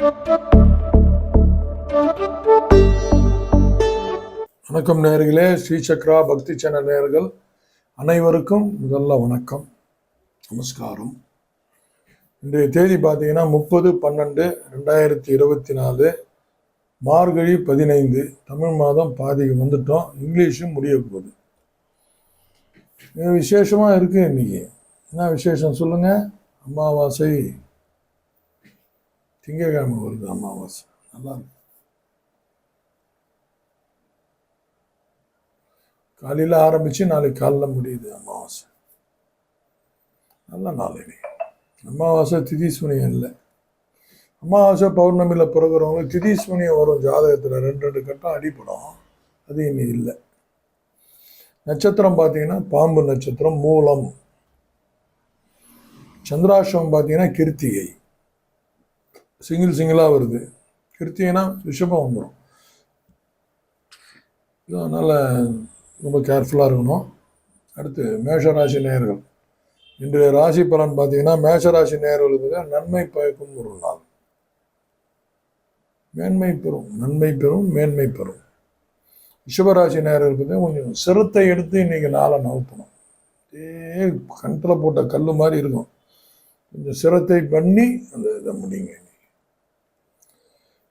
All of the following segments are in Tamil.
வணக்கம் நேயர்களே, ஸ்ரீ சக்ரா பக்தி சேனல் நேயர்கள் அனைவருக்கும் முதல்ல வணக்கம், நமஸ்காரம். இன்றைய தேதி பார்த்தீங்கன்னா 30/12/2024 மார்கழி 15. தமிழ் மாதம் பாதிக்கு வந்துட்டோம். இங்கிலீஷும் முடிய போகுது. விசேஷமா இருக்கு. இன்னைக்கு என்ன விசேஷம் சொல்லுங்க? அமாவாசை, திங்கட்கிழமை வருது அமாவாசை. நல்லா இருக்கு. காலையில் ஆரம்பிச்சு நாளைக்கு காலைல முடியுது அமாவாசை. நல்ல நாள் இன்னைக்கு. அமாவாசை திதி சூனியம் இல்லை. அமாவாசை பௌர்ணமியில் பிறகுறவங்க திதி சூனியம் வரும் ஜாதகத்தில், 2 கட்டம் அடிப்படும். அது இன்னைக்கு இல்லை. நட்சத்திரம் பார்த்தீங்கன்னா பாம்பு நட்சத்திரம், மூலம். சந்திராஷ்டமம் பார்த்தீங்கன்னா கிருத்திகை, சிங்கிளாக வருது. கிருத்திகைனா ரிஷபம் வந்துடும். அதனால் ரொம்ப கேர்ஃபுல்லாக இருக்கணும். அடுத்து மேஷராசி நேயர்கள். இன்றைய ராசி பலன் பார்த்தீங்கன்னா மேஷராசி நேயர்களுக்கு நன்மை பயக்கும் ஒரு நாள். மேன்மை பெறும், நன்மை பெறும், மேன்மை பெறும். ரிஷபராசி நேயர்களுக்கு கொஞ்சம் சிரத்தை எடுத்து இன்னைக்கு நாளை நவுத்தணும். கணத்தில் போட்ட கல் மாதிரி இருக்கும். கொஞ்சம் சிரத்தை பண்ணி அந்த இதை முடியுங்க.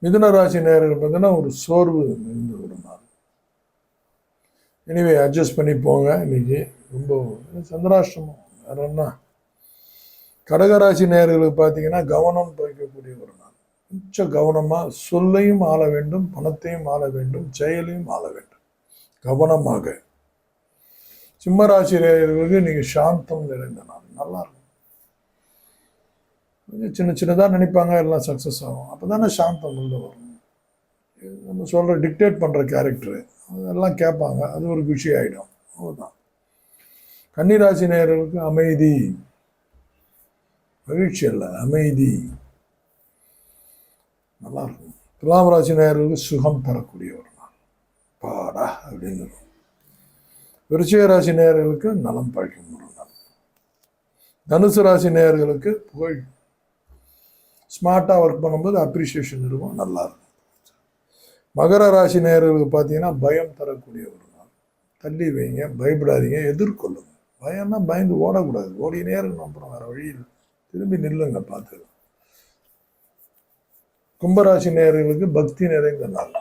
மிதுன ராசி நேயர்கள் பார்த்தீங்கன்னா ஒரு சோர்வு மிகுந்த ஒரு நாள். எனிவே அட்ஜஸ்ட் பண்ணி போங்க. இன்னைக்கு ரொம்ப சந்திராஷ்டமம், வேற என்ன. கடகராசி நேயர்களுக்கு பார்த்தீங்கன்னா கவனம் பறிக்கக்கூடிய ஒரு நாள். கொஞ்சம் கவனமாக சொல்லையும் ஆள வேண்டும், பணத்தையும் ஆள வேண்டும், செயலையும் ஆள வேண்டும், கவனமாக. சிம்மராசி நேயர்களுக்கு இன்னைக்கு சாந்தம் நிறைந்த நாள். நல்லா இருக்கும். கொஞ்சம் சின்னதாக நினைப்பாங்க, எல்லாம் சக்ஸஸ் ஆகும். அப்போ தானே சாந்தம் உள்ள வரும். நம்ம சொல்கிற டிக்டேட் பண்ணுற கேரக்டரு அதெல்லாம் கேட்பாங்க. அது ஒரு குஷி ஆகிடும். அவ்வளோதான். கன்னிராசி நேயர்களுக்கு அமைதி, மகிழ்ச்சி அல்ல, அமைதி. நல்லா இருக்கும். துலாம் ராசி நேயர்களுக்கு சுகம் தரக்கூடிய ஒரு நாள். பாடா அப்படின்னு. விருச்சிக ராசி நேயர்களுக்கு நலம் பழிக்கும் ஒரு நாள். தனுசு ராசி நேயர்களுக்கு புகழ், ஸ்மார்ட்டாக ஒர்க் பண்ணும்போது அப்ரிசியேஷன் இருக்கும், நல்லா இருக்கும். மகர ராசி நேயர்களுக்கு பார்த்தீங்கன்னா பயம் தரக்கூடிய ஒரு நாள். தள்ளி வைங்க, பயப்படாதீங்க, எதிர்கொள்ளுங்க. பயம்னா பயந்து ஓடக்கூடாது, ஓடினே இருக்கணும். அப்புறம் வேறு வழியில் திரும்பி நில்லுங்க பார்த்து. கும்பராசி நேயர்களுக்கு பக்தி நிறைந்த நாள்.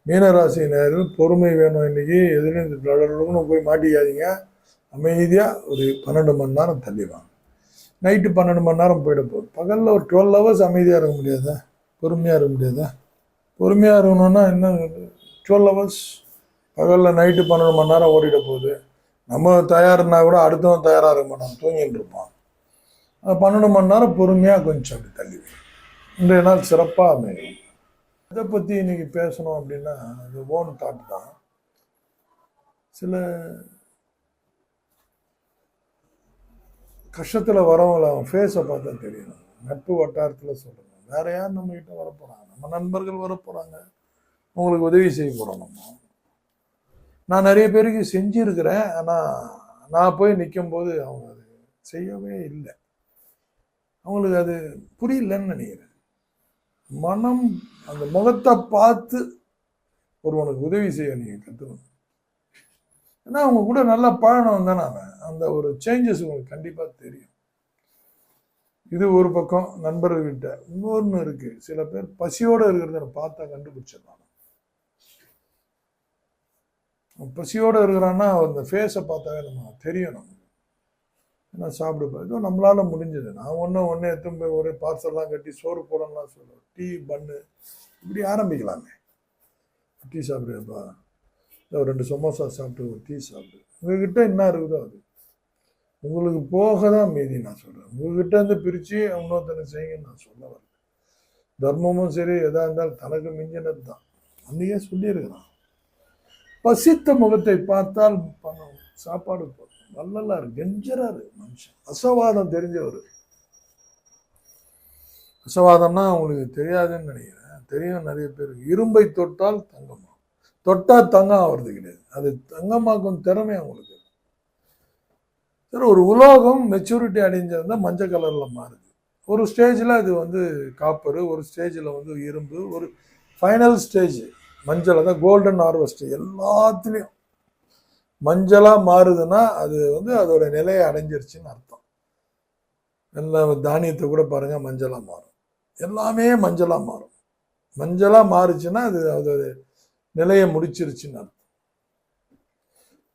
மீனராசி நேயர்கள் பொறுமை வேணும். இன்னைக்கு எதுலேயும் போய் மாட்டிக்காதீங்க. அமைதியாக ஒரு 12 மணி நேரம் தள்ளிவாங்க. நைட்டு 12 மணி நேரம் போயிட போகுது. பகலில் ஒரு 12 ஹவர்ஸ் அமைதியாக இருக்க முடியாதா? பொறுமையாக இருக்க முடியாதா? பொறுமையாக இருக்கணும்னா என்ன, 12 ஹவர்ஸ் பகலில், நைட்டு 12 மணி நேரம் ஓடிட போகுது. நம்ம தயார்னா கூட அடுத்தவன் தயாராக இருக்க மாட்டான், தூங்கிட்டு இருப்பான். அது 12 மணி நேரம் பொறுமையாக கொஞ்சம் அப்படி தள்ளி. இன்றைய நாள் சிறப்பாக அமையும். இதை பற்றி இன்னைக்கு பேசணும் அப்படின்னா அது ஓன் தாட் தான். சில கஷ்டத்தில் வரவங்கள அவன் ஃபேஸை பார்த்தா தெரியணும். நட்பு வட்டாரத்தில் சொல்லணும். வேற யார் நம்மகிட்ட வரப்போகிறாங்க? நம்ம நண்பர்கள் வரப்போகிறாங்க, உங்களுக்கு உதவி செய்ய போகிறோம். நான் நிறைய பேருக்கு செஞ்சுருக்கிறேன். ஆனால் நான் போய் நிற்கும்போது அவங்க அது செய்யவே இல்லை. அவங்களுக்கு அது புரியலன்னு நினைக்கிறேன். மனம், அந்த முகத்தை பார்த்து ஒருவனுக்கு உதவி செய்ய நீங்கள் கற்றுக்கணும். ஏன்னா அவங்க கூட நல்லா பழனம் தானே அவன். அந்த ஒரு சேஞ்சஸ் உங்களுக்கு கண்டிப்பாக தெரியும். இது ஒரு பக்கம் நண்பர்கள்கிட்ட. இன்னொன்று இருக்கு, சில பேர் பசியோடு இருக்கிறத பார்த்தா கண்டுபிடிச்சிடலாம். பசியோடு இருக்கிறான்னா அந்த ஃபேஸை பார்த்தாவே நம்ம தெரியும். நமக்கு ஏன்னா சாப்பிடுப்போம், ஏதோ நம்மளால முடிஞ்சது. நான் ஒன்று எடுத்து போய் ஒரே பார்சல்லாம் கட்டி சோறு போடலாம் சொல்லுவேன். டீ, பன்னு இப்படி ஆரம்பிக்கலாமே. டீ சாப்பிடுப்பா, ஒரு 2 சமோசா சாப்பிட்டு ஒரு டீ சாப்பிடு. உங்ககிட்ட என்ன இருக்குதோ அது உங்களுக்கு போக தான் மீதி. நான் சொல்கிறேன், உங்ககிட்ட இருந்து பிரித்து இன்னொருத்தனை செய்யுங்கன்னு நான் சொல்ல வரேன். தர்மமும் சரி, எதாக இருந்தாலும் தனக்கு மிஞ்சினது தான். அன்றைக்கே சொல்லியிருக்கிறான். பசித்த முகத்தை பார்த்தால் பணம், சாப்பாடு போதும். வள்ளலார் கெஞ்சராரு மனுஷன். அசவாதம் தெரிஞ்சவர். அசவாதம்னா அவங்களுக்கு தெரியாதுன்னு நினைக்கிறேன். தெரியும் நிறைய பேருக்கு. இரும்பை தொட்டால் தங்கமா, தொட்டா தங்கம் ஆகிறது கிடையாது. அது தங்கமாக்கும் திறமை அவங்களுக்கு. சரி, ஒரு உலோகம் மெச்சூரிட்டி அடைஞ்சிருந்தா மஞ்சள் கலர்ல மாறுது. ஒரு ஸ்டேஜில் அது வந்து காப்பரு, ஒரு ஸ்டேஜில் வந்து இரும்பு, ஒரு ஃபைனல் ஸ்டேஜ் மஞ்சள், தான் கோல்டன் ஹார்வெஸ்ட். எல்லாத்துலேயும் மஞ்சளாக மாறுதுன்னா அது வந்து அதோட நிலையை அடைஞ்சிருச்சுன்னு அர்த்தம். எல்லா தானியத்தை கூட பாருங்க மஞ்சளாக மாறும், எல்லாமே மஞ்சளாக மாறும். மஞ்சளாக மாறுச்சுன்னா அது அதோட நிலையை முடிச்சிருச்சுன்னு அர்த்தம்.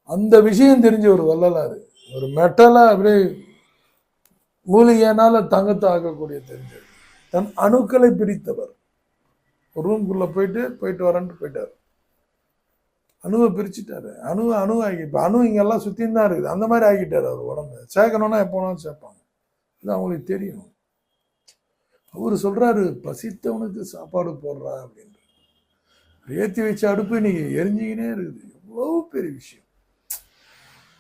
அந்த விஷயம் தெரிஞ்ச ஒரு வள்ளலாறு, ஒரு மெட்டலை அப்படியே மூலிகைனால தங்கத்தை ஆக்கக்கூடிய தெரிஞ்சது, தன் அணுக்களை பிரித்தவர். ஒரு ரூம்குள்ள போயிட்டு வரேன்ட்டு போயிட்டார். அணுவை பிரிச்சுட்டாரு. அணு ஆகி இப்போ அணு இங்கெல்லாம் சுற்றின்னு தான் இருக்குது. அந்த மாதிரி ஆகிட்டார் அவர் உடம்பு. சேர்க்கணும்னா எப்போனாலும் சேர்ப்பாங்க. இது அவங்களுக்கு தெரியும். அவர் சொல்றாரு, பசித்தவனுக்கு சாப்பாடு போடுறா அப்படின்ற. ஏற்றி வச்ச அடுப்பு இன்னைக்கு எரிஞ்சிக்கினே இருக்குது. எவ்வளவு பெரிய விஷயம்,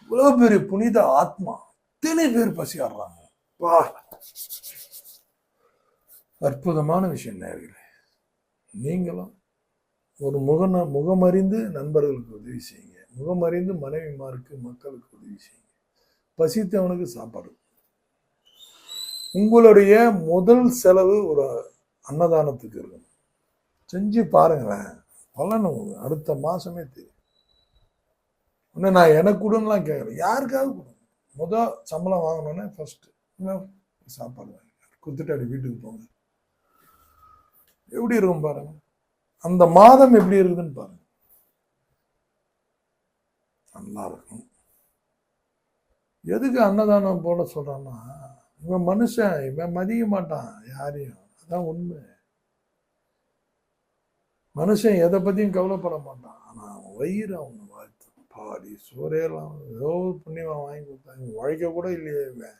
இவ்வளவு பெரிய புனித ஆத்மா, இத்தனை பேர் பசி ஆடுறாங்க. அற்புதமான விஷயம் நேயர்களே. நீங்களும் ஒரு முகமறிந்து நண்பர்களுக்கு உதவி செய்யுங்க. முகமறிந்து மனைவிமாருக்கு, மக்களுக்கு உதவி செய்யுங்க. பசித்தவனுக்கு சாப்பாடு. உங்களுடைய முதல் செலவு ஒரு அன்னதானத்துக்கு இருக்கணும். செஞ்சு பாருங்களேன், பலன் அடுத்த மாசமே தெரியும். இன்னும் நான் எனக்கு கொடுன்னுலாம் கேட்குறேன், யாருக்காவது கொடுங்க. முதல் சம்பளம் வாங்கணுன்னே ஃபர்ஸ்ட் சாப்பாடு வாங்க கொடுத்துட்டு அப்படி வீட்டுக்கு போங்க. எப்படி இருக்கும் பாருங்க, அந்த மாதம் எப்படி இருக்குதுன்னு பாருங்க. நல்லா இருக்கும். எதுக்கு அன்னதானம் போட சொல்றான்னா, இவன் மனுஷன், இவன் மதிக்க மாட்டான் யாரையும். அதான் உண்மை. மனுஷன் எதை பத்தியும் கவலைப்பட மாட்டான். ஆனா அவன் வயிறு அவனை வாழ்த்து. பாடி சோறையெல்லாம் ஏதோ புண்ணியமா வாங்கி கொடுத்தாங்க. உழைக்க கூட இல்லையே இவன்.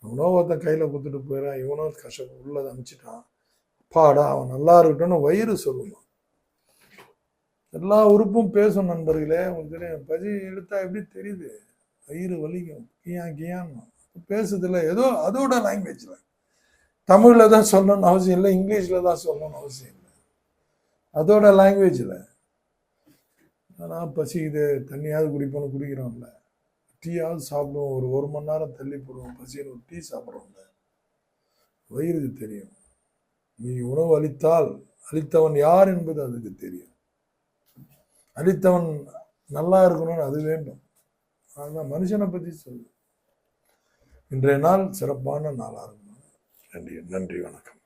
இவனோ ஒருத்தன் கையில கொடுத்துட்டு போயிடான், இவனோ கஷ்டம் உள்ளதை அனுப்பிச்சிட்டான். பாடா அவன் நல்லா இருக்கட்டும்னு வயிறு சொல்லுமா. எல்லா உறுப்பும் பேசும் நண்பர்களே. உங்களுக்கு தெரியும், பசி எடுத்தா எப்படி தெரியுது, வயிறு வலிக்கும், கியான்னு பேசுதில்ல. ஏதோ அதோட லாங்குவேஜ்ல, தமிழ்ல தான் சொல்லணும்னு அவசியம் இல்லை, இங்கிலீஷ்ல தான் சொல்லணும்னு அவசியம் இல்லை, அதோட லாங்குவேஜ்ல. ஆனால் பசிக்குது, தண்ணியாவது குடிக்கிறோம்ல, டீயாவது சாப்பிடுவோம், ஒரு மணி நேரம் தள்ளி போடுவோம், பசியில் ஒரு டீ சாப்பிட்றோம்ல, வயிறுக்கு தெரியும். நீ உணவு அளித்தால் அளித்தவன் யார் என்பது அதுக்கு தெரியும். அளித்தவன் நல்லா இருக்கணும்னு அது வேண்டும். அதுதான் மனுஷனை பற்றி சொல்லு. இன்றைய நாள் சிறப்பான நாளாக இருக்கணும். நன்றி, வணக்கம்.